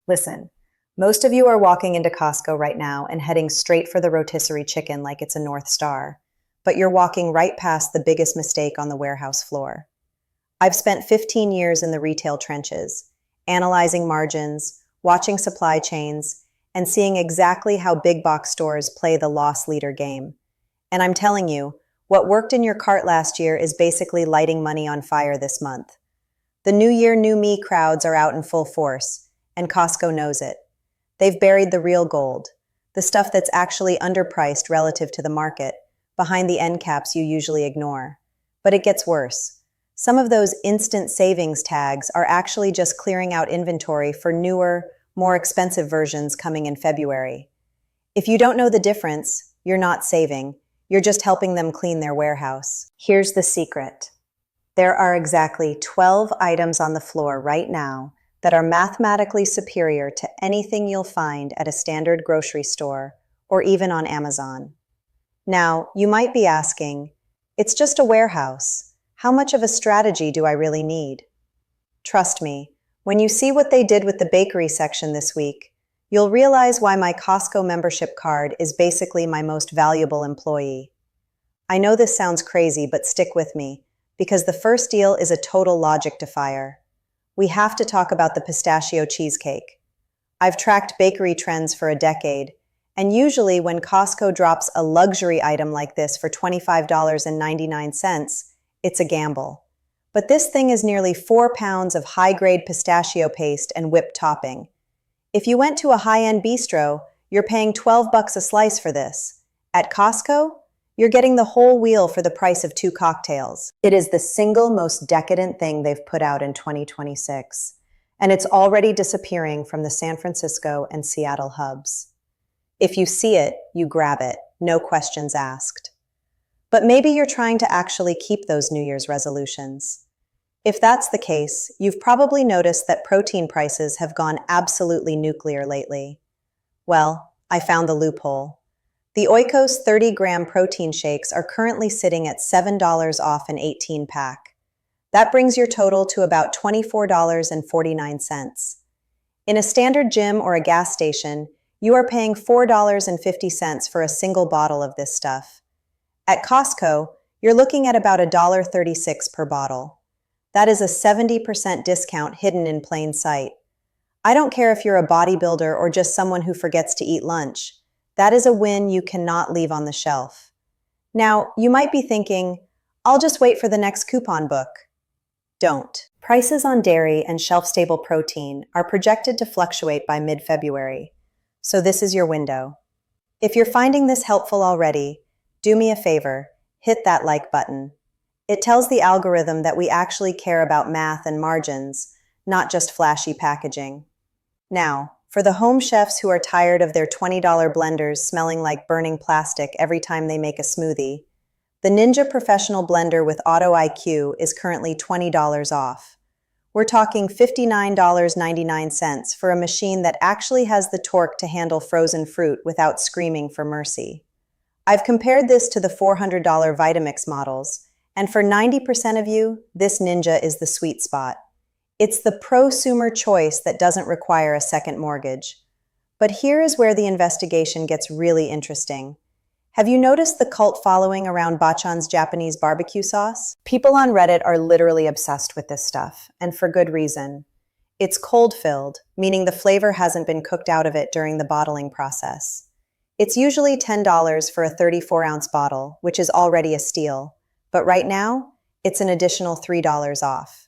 Listen, most of you are walking into Costco right now and heading straight for the rotisserie chicken like it's a North Star, but you're walking right past the biggest mistake on the warehouse floor. I've spent 15 years in the retail trenches, analyzing margins, watching supply chains, and seeing exactly how big box stores play the loss leader game. And I'm telling you, what worked in your cart last year is basically lighting money on fire this month. The New Year, New Me crowds are out in full force, and Costco knows it. They've buried the real gold, the stuff that's actually underpriced relative to the market, behind the end caps you usually ignore. But it gets worse. Some of those instant savings tags are actually just clearing out inventory for newer, more expensive versions coming in February. If you don't know the difference, you're not saving. You're just helping them clean their warehouse. Here's the secret. There are exactly 12 items on the floor right now that are mathematically superior to anything you'll find at a standard grocery store or even on Amazon. Now, you might be asking, it's just a warehouse. How much of a strategy do I really need? Trust me, when you see what they did with the bakery section this week, you'll realize why my Costco membership card is basically my most valuable employee. I know this sounds crazy, but stick with me, because the first deal is a total logic defier. We have to talk about the pistachio cheesecake. I've tracked bakery trends for a decade, and usually when Costco drops a luxury item like this for $25.99, it's a gamble. But this thing is nearly 4 pounds of high-grade pistachio paste and whipped topping. If you went to a high-end bistro, you're paying $12 a slice for this. At Costco, you're getting the whole wheel for the price of 2 cocktails. It is the single most decadent thing they've put out in 2026, and it's already disappearing from the San Francisco and Seattle hubs. If you see it, you grab it, no questions asked. But maybe you're trying to actually keep those New Year's resolutions. If that's the case, you've probably noticed that protein prices have gone absolutely nuclear lately. Well, I found the loophole. The Oikos 30-gram protein shakes are currently sitting at $7 off an 18-pack. That brings your total to about $24.49. In a standard gym or a gas station, you are paying $4.50 for a single bottle of this stuff. At Costco, you're looking at about $1.36 per bottle. That is a 70% discount hidden in plain sight. I don't care if you're a bodybuilder or just someone who forgets to eat lunch. That is a win you cannot leave on the shelf. Now, you might be thinking, I'll just wait for the next coupon book. Don't. Prices on dairy and shelf-stable protein are projected to fluctuate by mid-February, so this is your window. If you're finding this helpful already, do me a favor, hit that like button. It tells the algorithm that we actually care about math and margins, not just flashy packaging. Now, for the home chefs who are tired of their $20 blenders smelling like burning plastic every time they make a smoothie, the Ninja Professional Blender with Auto IQ is currently $20 off. We're talking $59.99 for a machine that actually has the torque to handle frozen fruit without screaming for mercy. I've compared this to the $400 Vitamix models, and for 90% of you, this Ninja is the sweet spot. It's the prosumer choice that doesn't require a second mortgage. But here is where the investigation gets really interesting. Have you noticed the cult following around Bachan's Japanese barbecue sauce? People on Reddit are literally obsessed with this stuff, and for good reason. It's cold-filled, meaning the flavor hasn't been cooked out of it during the bottling process. It's usually $10 for a 34-ounce bottle, which is already a steal. But right now, it's an additional $3 off.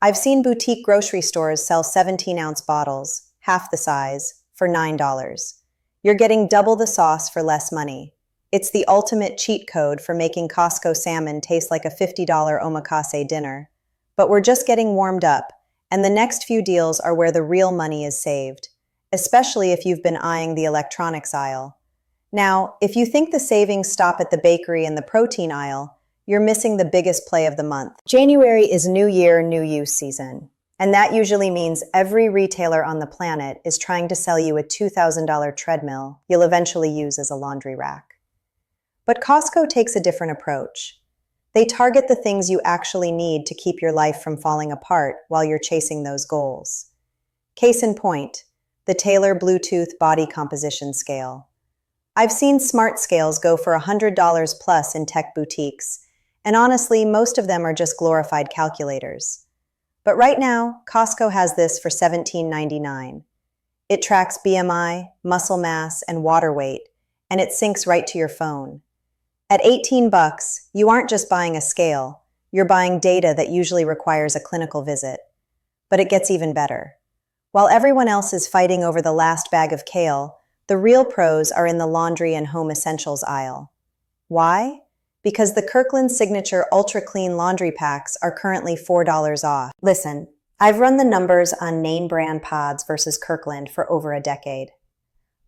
I've seen boutique grocery stores sell 17-ounce bottles, half the size, for $9. You're getting double the sauce for less money. It's the ultimate cheat code for making Costco salmon taste like a $50 omakase dinner. But we're just getting warmed up, and the next few deals are where the real money is saved, especially if you've been eyeing the electronics aisle. Now, if you think the savings stop at the bakery and the protein aisle, you're missing the biggest play of the month. January is New Year, New You season, and that usually means every retailer on the planet is trying to sell you a $2,000 treadmill you'll eventually use as a laundry rack. But Costco takes a different approach. They target the things you actually need to keep your life from falling apart while you're chasing those goals. Case in point, the Taylor Bluetooth Body Composition Scale. I've seen smart scales go for $100 plus in tech boutiques, and honestly, most of them are just glorified calculators. But right now, Costco has this for $17.99. It tracks BMI, muscle mass, and water weight, and it syncs right to your phone. At $18, you aren't just buying a scale, you're buying data that usually requires a clinical visit. But it gets even better. While everyone else is fighting over the last bag of kale, the real pros are in the laundry and home essentials aisle. Why? Because the Kirkland Signature Ultra Clean Laundry Packs are currently $4 off. Listen, I've run the numbers on name brand pods versus Kirkland for over a decade.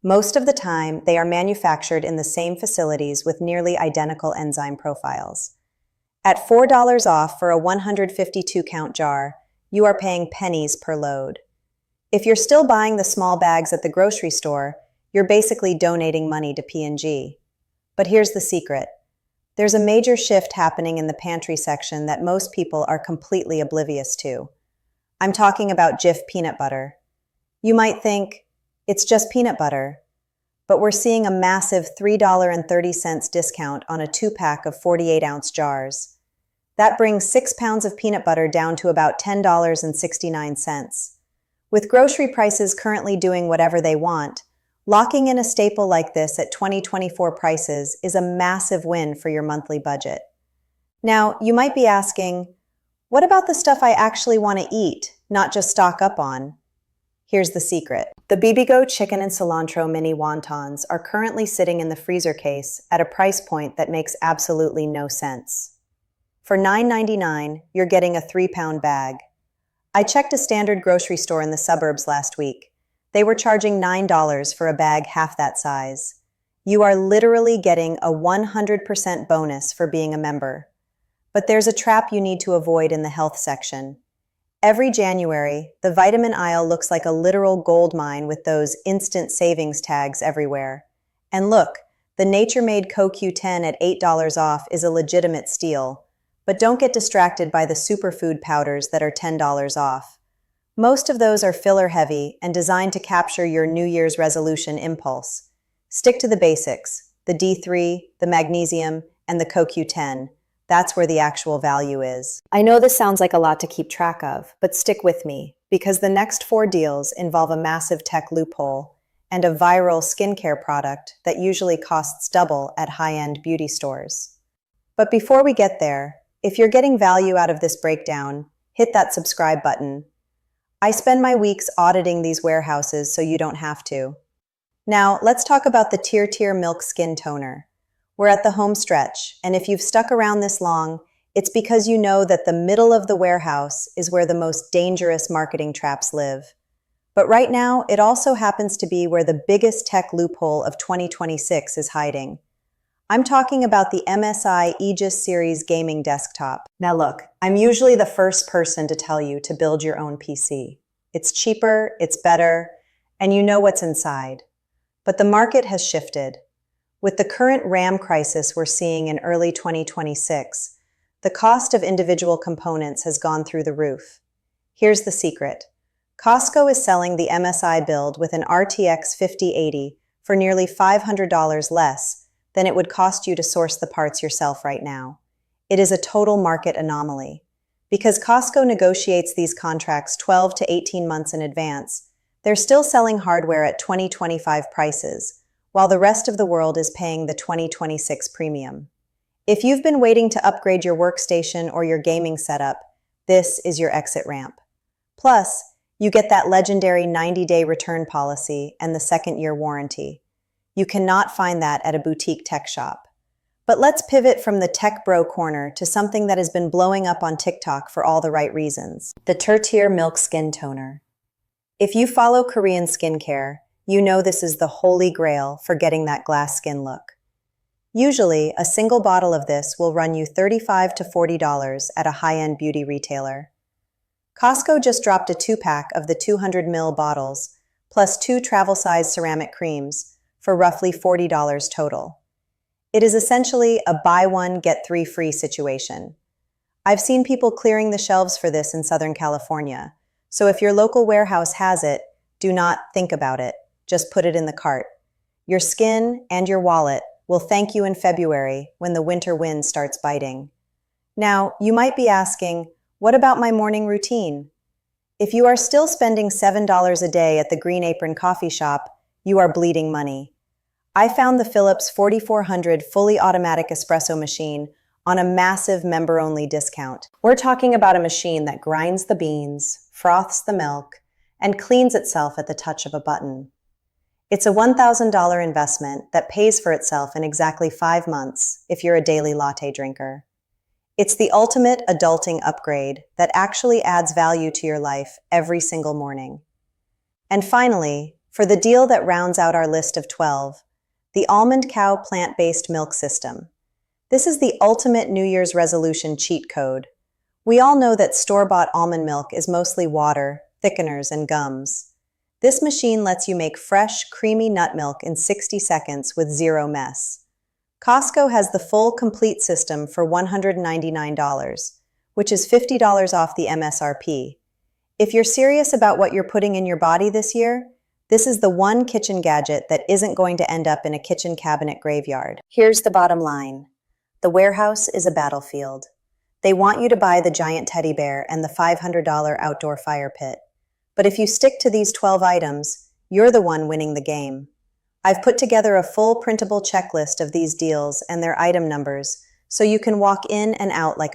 Most of the time, they are manufactured in the same facilities with nearly identical enzyme profiles. At $4 off for a 152-count jar, you are paying pennies per load. If you're still buying the small bags at the grocery store, you're basically donating money to P&G. But here's the secret. There's a major shift happening in the pantry section that most people are completely oblivious to. I'm talking about Jif peanut butter. You might think, it's just peanut butter. But we're seeing a massive $3.30 discount on a 2-pack of 48-ounce jars. That brings 6 pounds of peanut butter down to about $10.69. With grocery prices currently doing whatever they want, locking in a staple like this at 2024 prices is a massive win for your monthly budget. Now, you might be asking, what about the stuff I actually want to eat, not just stock up on? Here's the secret. The BBGO chicken and cilantro mini wontons are currently sitting in the freezer case at a price point that makes absolutely no sense. For $9.99, you're getting a 3-pound bag. I checked a standard grocery store in the suburbs last week. They were charging $9 for a bag half that size. You are literally getting a 100% bonus for being a member. But there's a trap you need to avoid in the health section. Every January, the vitamin aisle looks like a literal gold mine with those instant savings tags everywhere. And look, the Nature-Made CoQ10 at $8 off is a legitimate steal. But don't get distracted by the superfood powders that are $10 off. Most of those are filler-heavy and designed to capture your New Year's resolution impulse. Stick to the basics, the D3, the magnesium, and the CoQ10. That's where the actual value is. I know this sounds like a lot to keep track of, but stick with me, because the next 4 deals involve a massive tech loophole and a viral skincare product that usually costs double at high-end beauty stores. But before we get there, if you're getting value out of this breakdown, hit that subscribe button. I spend my weeks auditing these warehouses so you don't have to. Now, let's talk about the Tier Milk Skin Toner. We're at the home stretch, and if you've stuck around this long, it's because you know that the middle of the warehouse is where the most dangerous marketing traps live. But right now, it also happens to be where the biggest tech loophole of 2026 is hiding. I'm talking about the MSI Aegis Series gaming desktop. Now look, I'm usually the first person to tell you to build your own PC. It's cheaper, it's better, and you know what's inside. But the market has shifted. With the current RAM crisis we're seeing in early 2026, the cost of individual components has gone through the roof. Here's the secret. Costco is selling the MSI build with an RTX 5080 for nearly $500 less than it would cost you to source the parts yourself right now. It is a total market anomaly. Because Costco negotiates these contracts 12 to 18 months in advance, they're still selling hardware at 2025 prices, while the rest of the world is paying the 2026 premium. If you've been waiting to upgrade your workstation or your gaming setup, this is your exit ramp. Plus, you get that legendary 90-day return policy and the 2nd-year warranty. You cannot find that at a boutique tech shop. But let's pivot from the tech bro corner to something that has been blowing up on TikTok for all the right reasons. The Tier Milk Skin Toner. If you follow Korean skincare, you know this is the holy grail for getting that glass skin look. Usually, a single bottle of this will run you $35 to $40 at a high-end beauty retailer. Costco just dropped a 2-pack of the 200 ml bottles, plus 2 travel-sized ceramic creams, for roughly $40 total. It is essentially a buy one, get 3 free situation. I've seen people clearing the shelves for this in Southern California, so if your local warehouse has it, Do not think about it. Just put it in the cart. Your skin and your wallet will thank you in February when the winter wind starts biting. Now, you might be asking, what about my morning routine? If you are still spending $7 a day at the Green Apron coffee shop, you are bleeding money. I found the Philips 4400 fully automatic espresso machine on a massive member-only discount. We're talking about a machine that grinds the beans, froths the milk, and cleans itself at the touch of a button. It's a $1,000 investment that pays for itself in exactly 5 months if you're a daily latte drinker. It's the ultimate adulting upgrade that actually adds value to your life every single morning. And finally, for the deal that rounds out our list of 12, the Almond Cow plant-based milk system. This is the ultimate New Year's resolution cheat code. We all know that store-bought almond milk is mostly water, thickeners, and gums. This machine lets you make fresh, creamy nut milk in 60 seconds with zero mess. Costco has the full complete system for $199, which is $50 off the MSRP. If you're serious about what you're putting in your body this year, this is the one kitchen gadget that isn't going to end up in a kitchen cabinet graveyard. Here's the bottom line. The warehouse is a battlefield. They want you to buy the giant teddy bear and the $500 outdoor fire pit. But if you stick to these 12 items, you're the one winning the game. I've put together a full printable checklist of these deals and their item numbers so you can walk in and out like